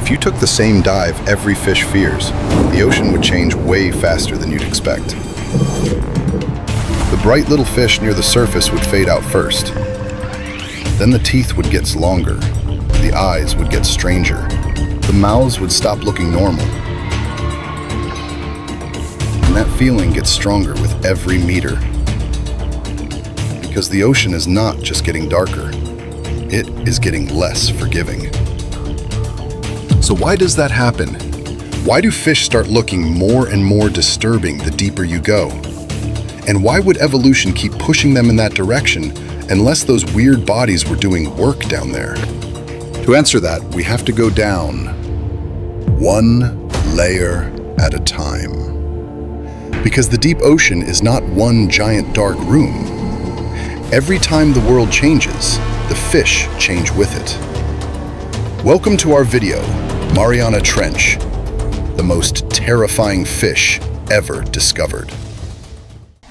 If you took the same dive every fish fears, the ocean would change way faster than you'd expect. The bright little fish near the surface would fade out first. Then the teeth would get longer, the eyes would get stranger, the mouths would stop looking normal. And that feeling gets stronger with every meter. Because the ocean is not just getting darker, it is getting less forgiving. So why does that happen? Why do fish start looking more and more disturbing the deeper you go? And why would evolution keep pushing them in that direction unless those weird bodies were doing work down there? To answer that, we have to go down one layer at a time. Because the deep ocean is not one giant dark room. Every time the world changes, the fish change with it. Welcome to our video, Mariana Trench, the most terrifying fish ever discovered.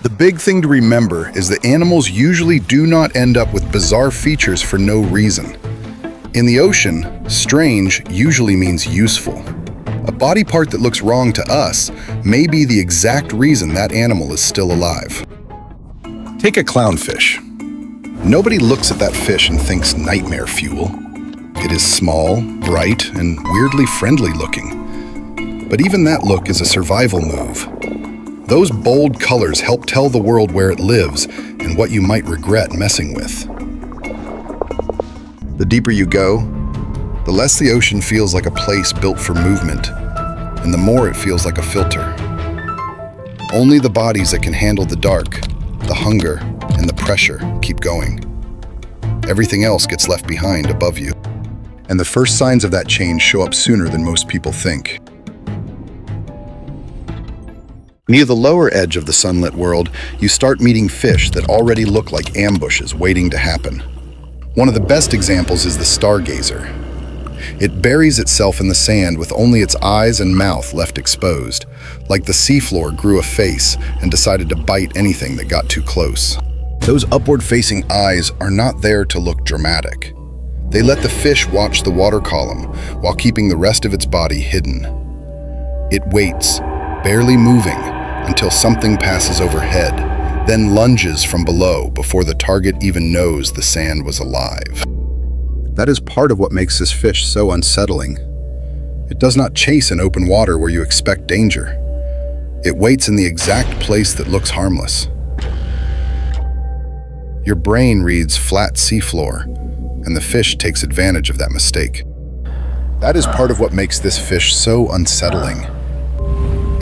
The big thing to remember is that animals usually do not end up with bizarre features for no reason. In the ocean, strange usually means useful. A body part that looks wrong to us may be the exact reason that animal is still alive. Take a clownfish. Nobody looks at that fish and thinks nightmare fuel. It is small, bright, and weirdly friendly looking. But even that look is a survival move. Those bold colors help tell the world where it lives and what you might regret messing with. The deeper you go, the less the ocean feels like a place built for movement, and the more it feels like a filter. Only the bodies that can handle the dark, the hunger, and the pressure keep going. Everything else gets left behind above you. And the first signs of that change show up sooner than most people think. Near the lower edge of the sunlit world, you start meeting fish that already look like ambushes waiting to happen. One of the best examples is the stargazer. It buries itself in the sand with only its eyes and mouth left exposed, like the seafloor grew a face and decided to bite anything that got too close. Those upward-facing eyes are not there to look dramatic. They let the fish watch the water column while keeping the rest of its body hidden. It waits, barely moving, until something passes overhead, then lunges from below before the target even knows the sand was alive. That is part of what makes this fish so unsettling. It does not chase in open water where you expect danger. It waits in the exact place that looks harmless. Your brain reads flat seafloor, and the fish takes advantage of that mistake. That is part of what makes this fish so unsettling.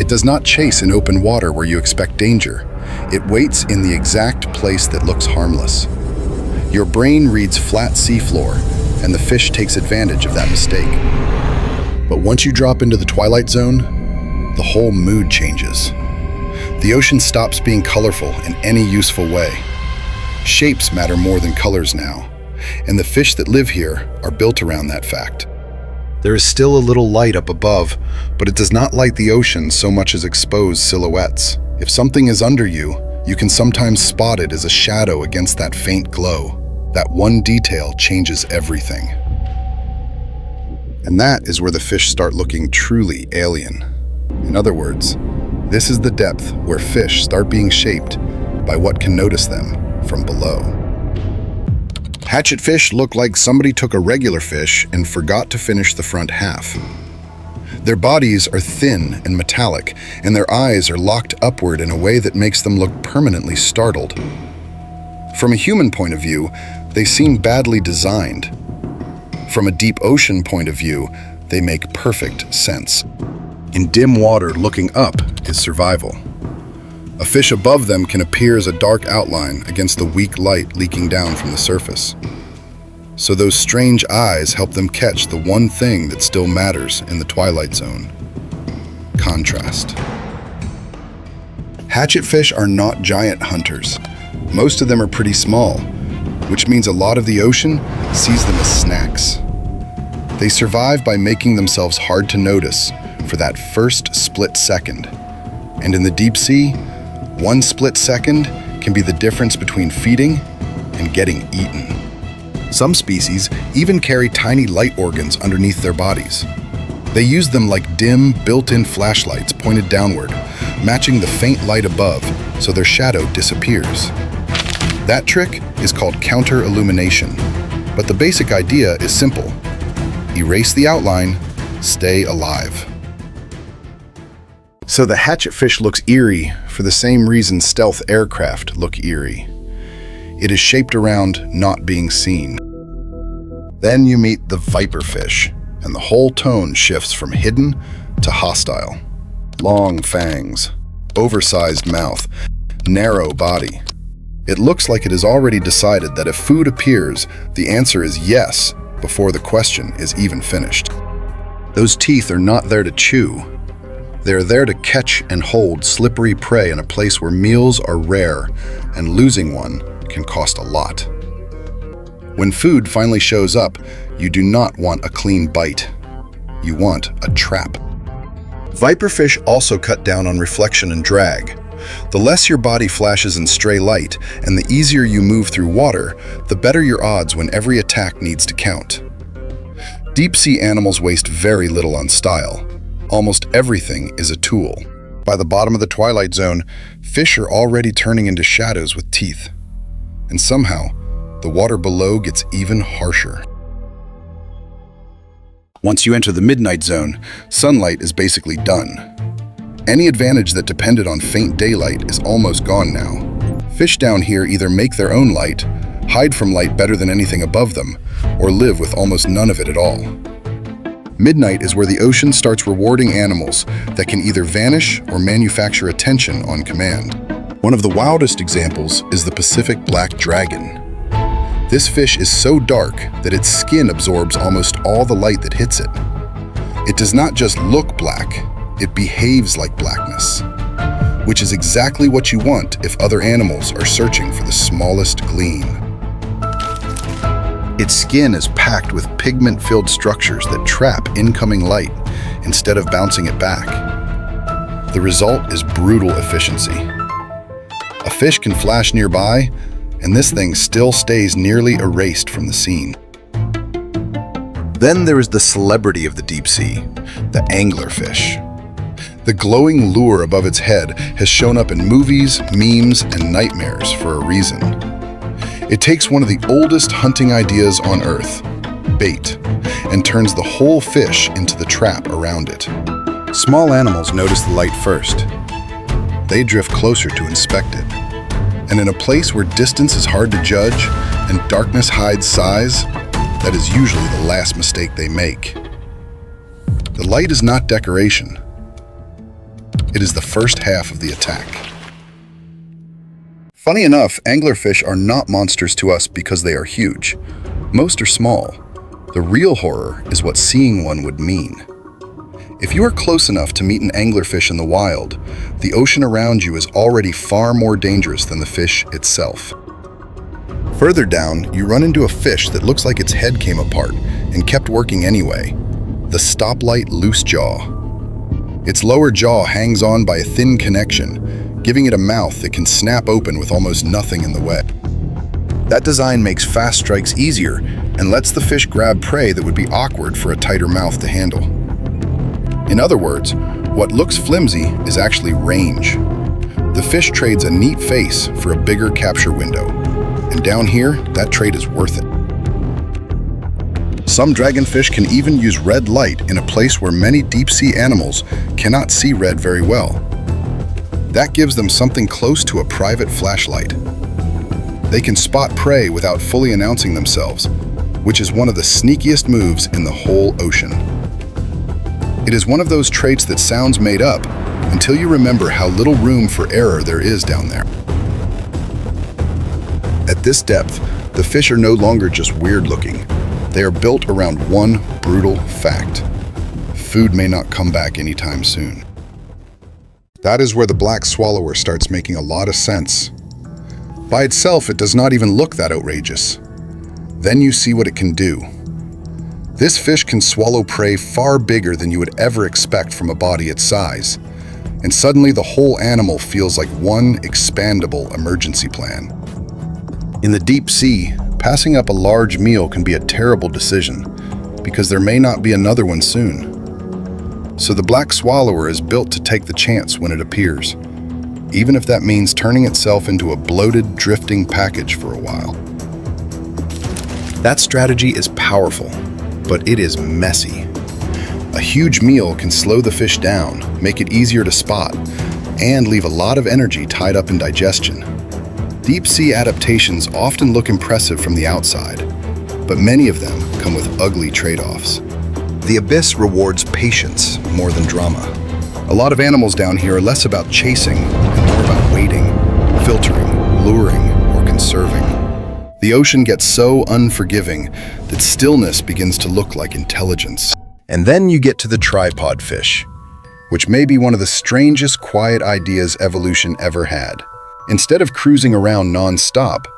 It does not chase in open water where you expect danger. It waits in the exact place that looks harmless. Your brain reads flat seafloor, and the fish takes advantage of that mistake. But once you drop into the twilight zone, the whole mood changes. The ocean stops being colorful in any useful way. Shapes matter more than colors now, and the fish that live here are built around that fact. There is still a little light up above, but it does not light the ocean so much as expose silhouettes. If something is under you, you can sometimes spot it as a shadow against that faint glow. That one detail changes everything. And that is where the fish start looking truly alien. In other words, this is the depth where fish start being shaped by what can notice them from below. Hatchetfish look like somebody took a regular fish and forgot to finish the front half. Their bodies are thin and metallic, and their eyes are locked upward in a way that makes them look permanently startled. From a human point of view, they seem badly designed. From a deep ocean point of view, they make perfect sense. In dim water, looking up is survival. A fish above them can appear as a dark outline against the weak light leaking down from the surface. So those strange eyes help them catch the one thing that still matters in the twilight zone: contrast. Hatchetfish are not giant hunters. Most of them are pretty small, which means a lot of the ocean sees them as snacks. They survive by making themselves hard to notice for that first split second. And in the deep sea, one split second can be the difference between feeding and getting eaten. Some species even carry tiny light organs underneath their bodies. They use them like dim, built-in flashlights pointed downward, matching the faint light above so their shadow disappears. That trick is called counter-illumination, but the basic idea is simple. Erase the outline, stay alive. So the hatchetfish looks eerie for the same reason stealth aircraft look eerie. It is shaped around not being seen. Then you meet the viperfish, and the whole tone shifts from hidden to hostile. Long fangs, oversized mouth, narrow body. It looks like it has already decided that if food appears, the answer is yes before the question is even finished. Those teeth are not there to chew. They are there to catch and hold slippery prey in a place where meals are rare and losing one can cost a lot. When food finally shows up, you do not want a clean bite. You want a trap. Viperfish also cut down on reflection and drag. The less your body flashes in stray light and the easier you move through water, the better your odds when every attack needs to count. Deep-sea animals waste very little on style. Almost everything is a tool. By the bottom of the twilight zone, fish are already turning into shadows with teeth. And somehow, the water below gets even harsher. Once you enter the midnight zone, sunlight is basically done. Any advantage that depended on faint daylight is almost gone now. Fish down here either make their own light, hide from light better than anything above them, or live with almost none of it at all. Midnight is where the ocean starts rewarding animals that can either vanish or manufacture attention on command. One of the wildest examples is the Pacific black dragon. This fish is so dark that its skin absorbs almost all the light that hits it. It does not just look black, it behaves like blackness, which is exactly what you want if other animals are searching for the smallest gleam. Its skin is packed with pigment-filled structures that trap incoming light instead of bouncing it back. The result is brutal efficiency. A fish can flash nearby, and this thing still stays nearly erased from the scene. Then there is the celebrity of the deep sea, the anglerfish. The glowing lure above its head has shown up in movies, memes, and nightmares for a reason. It takes one of the oldest hunting ideas on Earth, bait, and turns the whole fish into the trap around it. Small animals notice the light first. They drift closer to inspect it. And in a place where distance is hard to judge and darkness hides size, that is usually the last mistake they make. The light is not decoration. It is the first half of the attack. Funny enough, anglerfish are not monsters to us because they are huge. Most are small. The real horror is what seeing one would mean. If you are close enough to meet an anglerfish in the wild, the ocean around you is already far more dangerous than the fish itself. Further down, you run into a fish that looks like its head came apart and kept working anyway, the stoplight loose jaw. Its lower jaw hangs on by a thin connection, giving it a mouth that can snap open with almost nothing in the way. That design makes fast strikes easier and lets the fish grab prey that would be awkward for a tighter mouth to handle. In other words, what looks flimsy is actually range. The fish trades a neat face for a bigger capture window, and down here, that trade is worth it. Some dragonfish can even use red light in a place where many deep-sea animals cannot see red very well. That gives them something close to a private flashlight. They can spot prey without fully announcing themselves, which is one of the sneakiest moves in the whole ocean. It is one of those traits that sounds made up until you remember how little room for error there is down there. At this depth, the fish are no longer just weird looking. They are built around one brutal fact. Food may not come back anytime soon. That is where the black swallower starts making a lot of sense. By itself, it does not even look that outrageous. Then you see what it can do. This fish can swallow prey far bigger than you would ever expect from a body its size, and suddenly the whole animal feels like one expandable emergency plan. In the deep sea, passing up a large meal can be a terrible decision because there may not be another one soon. So the black swallower is built to take the chance when it appears, even if that means turning itself into a bloated, drifting package for a while. That strategy is powerful, but it is messy. A huge meal can slow the fish down, make it easier to spot, and leave a lot of energy tied up in digestion. Deep-sea adaptations often look impressive from the outside, but many of them come with ugly trade-offs. The abyss rewards patience more than drama. A lot of animals down here are less about chasing and more about waiting, filtering, luring, or conserving. The ocean gets so unforgiving that stillness begins to look like intelligence. And then you get to the tripod fish, which may be one of the strangest quiet ideas evolution ever had. Instead of cruising around non-stop,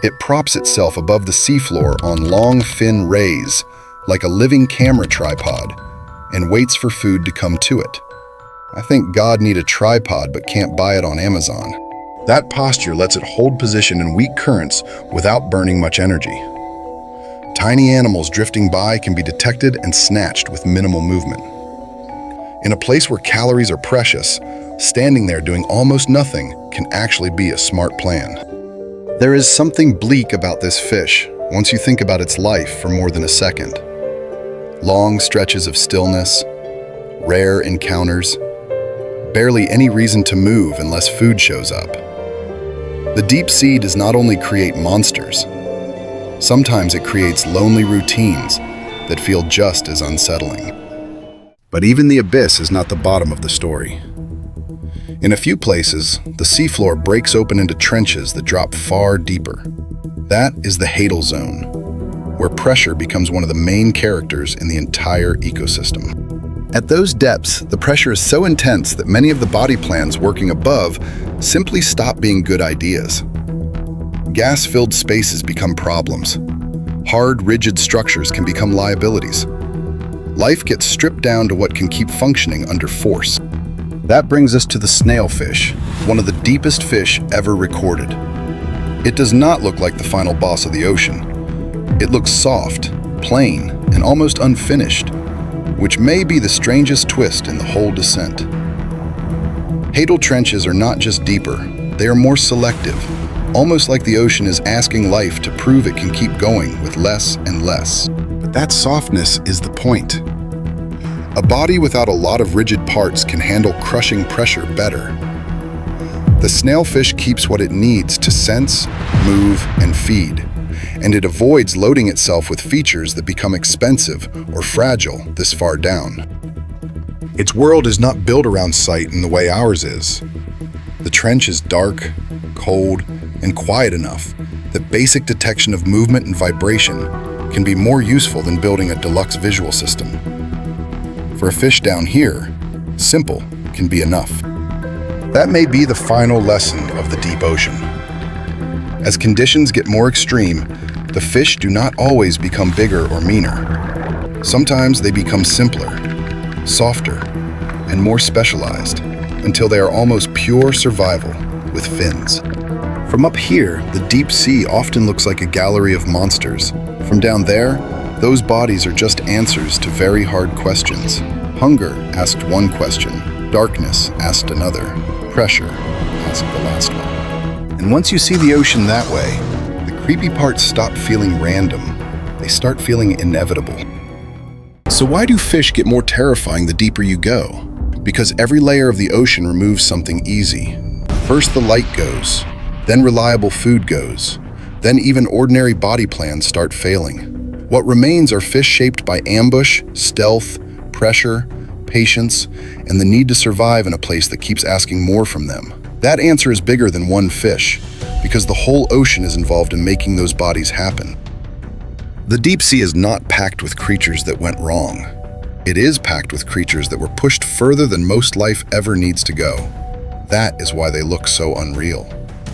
it props itself above the seafloor on long, thin rays, like a living camera tripod, and waits for food to come to it. I think God need a tripod but can't buy it on Amazon. That posture lets it hold position in weak currents without burning much energy. Tiny animals drifting by can be detected and snatched with minimal movement. In a place where calories are precious, standing there doing almost nothing can actually be a smart plan. There is something bleak about this fish once you think about its life for more than a second. Long stretches of stillness, rare encounters, barely any reason to move unless food shows up. The deep sea does not only create monsters, sometimes it creates lonely routines that feel just as unsettling. But even the abyss is not the bottom of the story. In a few places, the seafloor breaks open into trenches that drop far deeper. That is the hadal zone, where pressure becomes one of the main characters in the entire ecosystem. At those depths, the pressure is so intense that many of the body plans working above simply stop being good ideas. Gas-filled spaces become problems. Hard, rigid structures can become liabilities. Life gets stripped down to what can keep functioning under force. That brings us to the snailfish, one of the deepest fish ever recorded. It does not look like the final boss of the ocean. It looks soft, plain, and almost unfinished, which may be the strangest twist in the whole descent. Hadal trenches are not just deeper, they are more selective, almost like the ocean is asking life to prove it can keep going with less and less. But that softness is the point. A body without a lot of rigid parts can handle crushing pressure better. The snailfish keeps what it needs to sense, move, and feed, and it avoids loading itself with features that become expensive or fragile this far down. Its world is not built around sight in the way ours is. The trench is dark, cold, and quiet enough that basic detection of movement and vibration can be more useful than building a deluxe visual system. For a fish down here, simple can be enough. That may be the final lesson of the deep ocean. As conditions get more extreme, the fish do not always become bigger or meaner. Sometimes they become simpler, softer, and more specialized, until they are almost pure survival with fins. From up here, the deep sea often looks like a gallery of monsters. From down there, those bodies are just answers to very hard questions. Hunger asked one question, darkness asked another, pressure asked the last one. And once you see the ocean that way, the creepy parts stop feeling random. They start feeling inevitable. So why do fish get more terrifying the deeper you go? Because every layer of the ocean removes something easy. First the light goes, then reliable food goes, then even ordinary body plans start failing. What remains are fish shaped by ambush, stealth, pressure, patience, and the need to survive in a place that keeps asking more from them. That answer is bigger than one fish, because the whole ocean is involved in making those bodies happen. The deep sea is not packed with creatures that went wrong. It is packed with creatures that were pushed further than most life ever needs to go. That is why they look so unreal.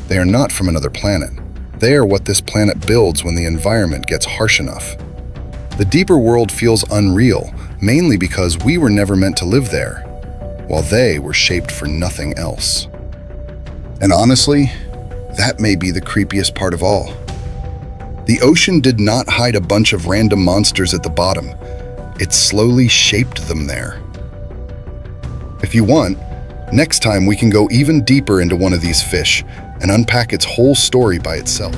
They are not from another planet. They are what this planet builds when the environment gets harsh enough. The deeper world feels unreal, mainly because we were never meant to live there, while they were shaped for nothing else. And honestly, that may be the creepiest part of all. The ocean did not hide a bunch of random monsters at the bottom. It slowly shaped them there. If you want, next time we can go even deeper into one of these fish and unpack its whole story by itself.